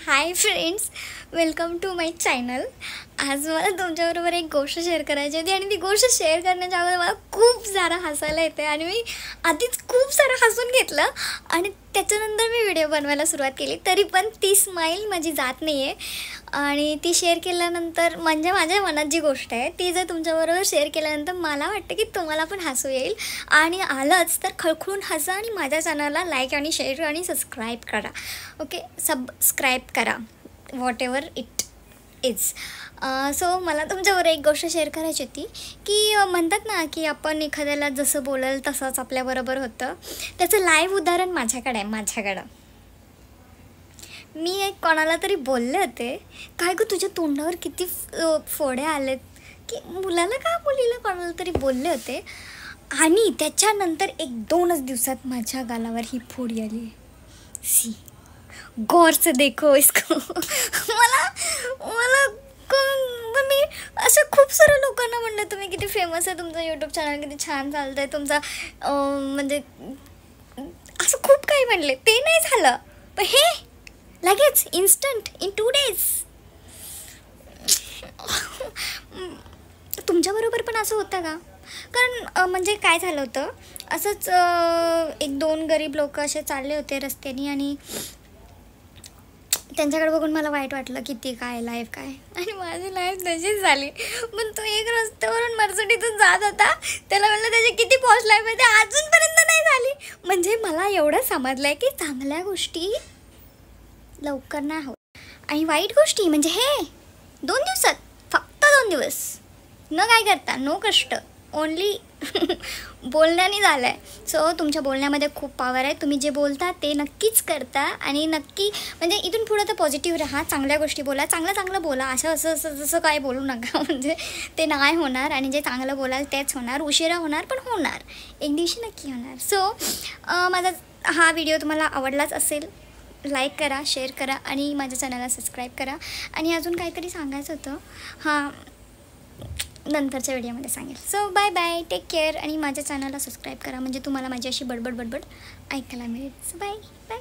High friends, welcome to my channel. आज मला तुमच्याबरोबर एक गोष्ट शेअर करायची होती आणि ती गोष्ट शेअर करण्याच्या अगोदर मला खूप सारं हसायला येते आणि मी आधीच खूप सारं हसून घेतलं आणि त्याच्यानंतर मी व्हिडिओ बनवायला सुरुवात केली. तरी पण ती स्माईल माझी जात नाही आहे आणि ती शेअर केल्यानंतर म्हणजे माझ्या मनात जी गोष्ट आहे ती जर तुमच्याबरोबर शेअर केल्यानंतर मला वाटतं की तुम्हाला पण हसू येईल आणि आलंच तर खळखळून हसा आणि माझ्या चॅनलला लाईक आणि शेअर आणि सबस्क्राईब करा. ओके, सबस्क्राईब करा what ever it is. So मला तुमच्याबरोबर एक गोष्ट शेअर करायची होती की म्हणतात ना की आपण एखाद्याला जसं बोलाल तसंच आपल्याबरोबर होतं. त्याचं लाईव्ह उदाहरण माझ्याकडे आहे. मी एक कोणाला तरी बोलले होते, काय गं तुझ्या तोंडावर किती फोडे आलेत, की मुलीला कोणाला तरी बोलले होते आणि त्याच्यानंतर 1-2च दिवसात माझ्या गालावर ही फोडी आली. सी गौर से देखो इसको. मला मी असं खूप साऱ्या लोकांना म्हणलं तुम्ही किती फेमस आहे, तुमचं यूट्यूब चॅनल किती छान चालतं आहे तुमचा, म्हणजे असं खूप काही म्हणले. ते नाही झालं, पण हे लगेच इन्स्टंट इन 2 days. तुमच्याबरोबर पण असं होतं का? कारण म्हणजे काय झालं होतं, असंच 1-2 गरीब लोक असे चालले होते रस्त्याने आणि त्यांच्याकडे बघून मला वाईट वाटलं किती काय लाईफ काय, आणि माझी लाईफ तशीच झाली. पण तो एक रस्त्यावरून मर्सिडीतून जात होता, त्याला म्हणलं त्याची किती पॉश लाईफ आहे, ते अजूनपर्यंत नाही झाली. म्हणजे मला एवढं समजलं आहे की चांगल्या गोष्टी लवकर नाही होत आणि वाईट गोष्टी म्हणजे हे 2 दिवसात, फक्त 2 दिवस न काय करता, नो कष्ट, ओनली बोलण्याने झालं आहे. सो तुमच्या बोलण्यामध्ये खूप पॉवर आहे. तुम्ही जे बोलता ते नक्कीच करता आणि नक्की म्हणजे इथून पुढं तर पॉझिटिव्ह राहा, चांगल्या गोष्टी बोला, चांगलं बोला. असं जसं काय बोलू नका, म्हणजे ते नाही होणार आणि जे चांगलं बोलाल तेच होणार. उशिरा होणार पण होणार, एक दिवशी नक्की होणार. सो माझा हा व्हिडिओ तुम्हाला आवडलाच असेल, लाईक करा, शेअर करा आणि माझ्या चॅनलला सबस्क्राईब करा. आणि अजून काहीतरी सांगायचं होतं, हां नंतरच्या व्हिडिओमध्ये सांगेल. So bye bye, take care आणि माझ्या चॅनलला सबस्क्राईब करा म्हणजे तुम्हाला माझी अशी बडबड ऐकायला मिळेल. So bye bye.